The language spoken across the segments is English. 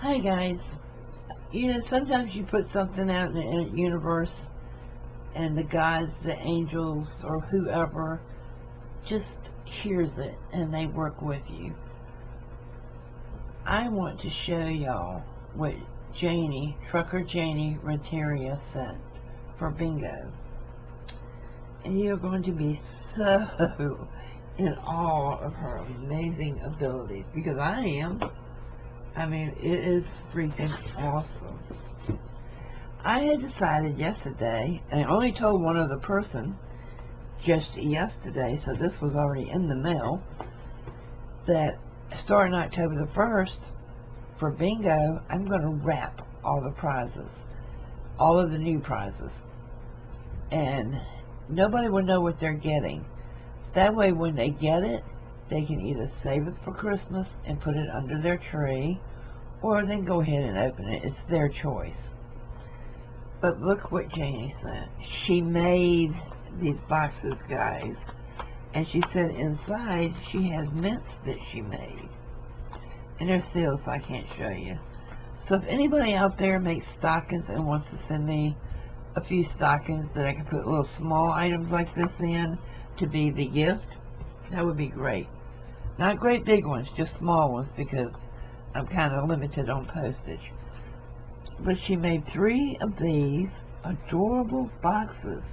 Hi guys. You know, sometimes you put something out in the universe and the gods, the angels, or whoever just hears it and they work with you. I want to show y'all what Janie, Trucker Janie Renteria sent for bingo. And you're going to be so in awe of her amazing abilities, because I am. I mean, it is freaking awesome. I had decided yesterday, and I only told one other person just yesterday, so this was already in the mail, that starting October the 1st, for bingo, I'm going to wrap all the prizes, all of the new prizes, and nobody will know what they're getting. That way, when they get it, they can either save it for Christmas and put it under their tree, or then go ahead and open it. It's their choice. But look what Janie sent. She made these boxes, guys, and she said inside she has mints that she made. And they're sealed, so I can't show you. So if anybody out there makes stockings and wants to send me a few stockings that I can put little small items like this in to be the gift, that would be great. Not great big ones, just small ones, because I'm kind of limited on postage. But she made 3 of these adorable boxes,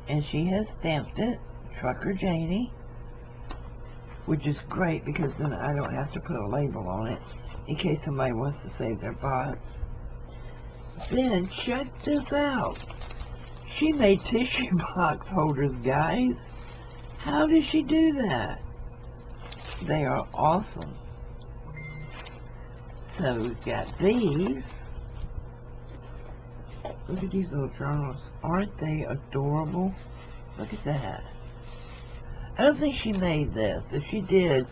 and she has stamped it Trucker Janie, which is great because then I don't have to put a label on it in case somebody wants to save their box. Then check this out. She made tissue box holders, guys. How did she do that? They are awesome. So we've got these. Look at these little journals. Aren't they adorable? Look at that. I don't think she made this. If she did,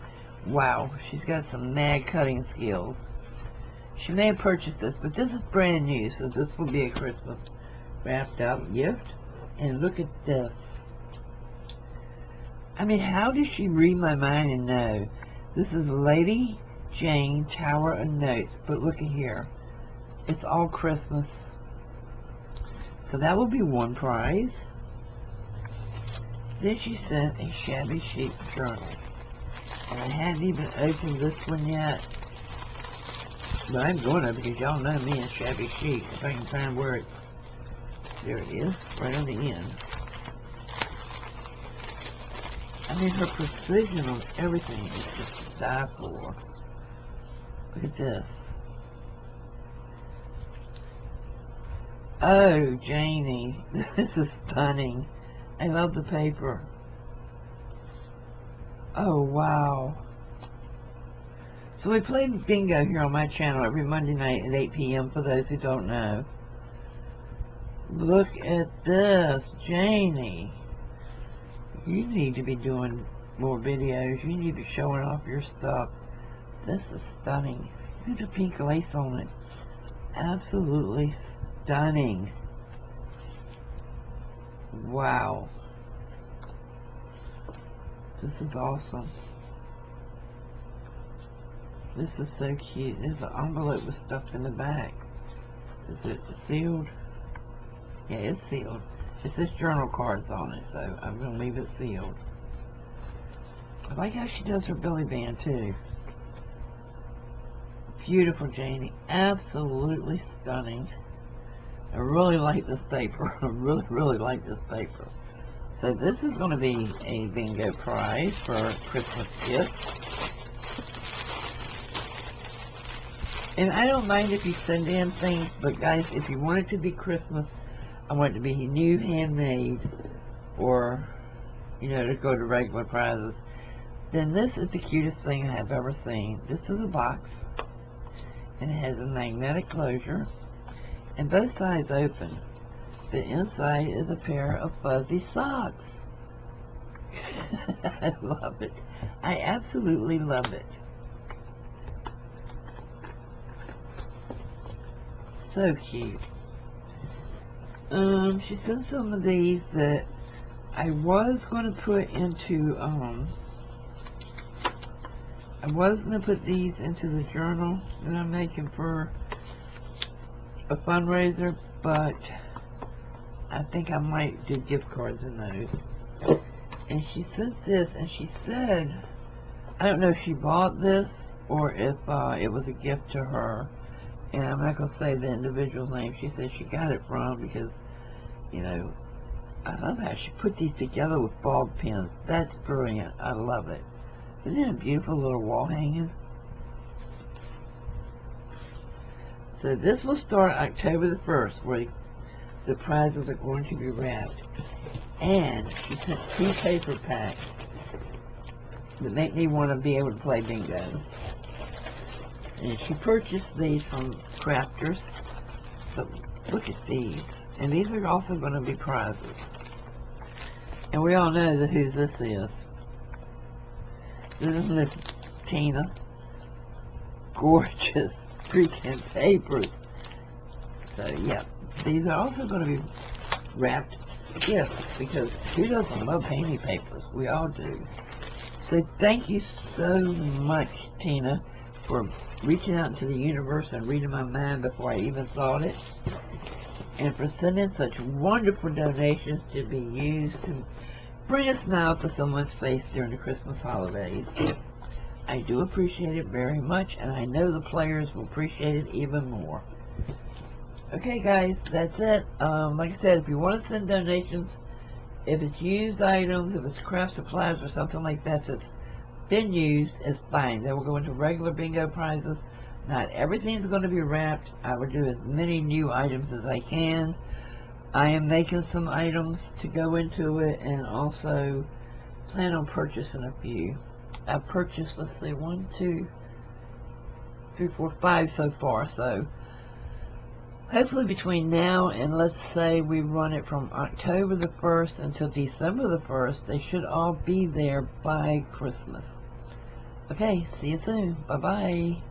wow, she's got some mad cutting skills. She may have purchased this, but this is brand new, so this will be a Christmas wrapped up gift. And look at this. I mean, how does she read my mind and know? This is Lady Jane Tower of Notes, but look at here. It's all Christmas. So that will be one prize. Then she sent a shabby chic journal. And I hadn't even opened this one yet. But I'm going to, because y'all know me and shabby chic. If I can find where it's... There it is, right on the end. I mean, her precision on everything is just to die for. Look at this. Oh, Janie, this is stunning. I love the paper. Oh, wow. So we play bingo here on my channel every Monday night at 8 p.m. for those who don't know. Look at this, Janie. You need to be doing more videos. You need to be showing off your stuff. This is stunning. Look at the pink lace on it. Absolutely stunning. Wow. This is awesome. This is so cute. There's an envelope with stuff in the back. Is it sealed? Yeah, it's sealed. It says journal cards on it, so I'm going to leave it sealed. I like how she does her belly band, too. Beautiful, Janie. Absolutely stunning. I really like this paper. I really, really like this paper. So this is going to be a bingo prize for Christmas gifts. And I don't mind if you send in things, but guys, if you want it to be Christmas, I want it to be new, handmade, or, you know, to go to regular prizes, then this is the cutest thing I have ever seen. This is a box, and it has a magnetic closure, and both sides open. The inside is a pair of fuzzy socks. I love it. I absolutely love it. So cute. She sent some of these that I was going to put into I was going to put these into the journal that I'm making for a fundraiser, but I think I might do gift cards in those. And she sent this, and she said, I don't know if she bought this or if it was a gift to her. And I'm not going to say the individual's name. She said she got it from, because, you know, I love how she put these together with ball pins. That's brilliant. I love it. Isn't it a beautiful little wall hanging? So this will start October the 1st, where the prizes are going to be wrapped. And she sent 2 paper packs that make me want to be able to play bingo. And she purchased these from crafters. But look at these. And these are also going to be prizes. And we all know that who this is. This is Miss Tina. Gorgeous freaking papers. So yeah, these are also going to be wrapped gifts, because who doesn't love painting papers? We all do. So thank you so much, Tina, for reaching out into the universe and reading my mind before I even thought it, and for sending such wonderful donations to be used to bring a smile to someone's face during the Christmas holidays. I do appreciate it very much, and I know the players will appreciate it even more. Okay guys, that's it. Like I said, if you want to send donations, if it's used items, if it's craft supplies or something like that that's been used, it's fine. They will go into regular bingo prizes. Not everything's going to be wrapped. I will do as many new items as I can. I am making some items to go into it, and also plan on purchasing a few. I've purchased, let's see, 1, 2, 3, 4, 5 so far. So hopefully between now and, let's say, we run it from October the 1st until December the 1st, they should all be there by Christmas. Okay, see you soon. Bye-bye.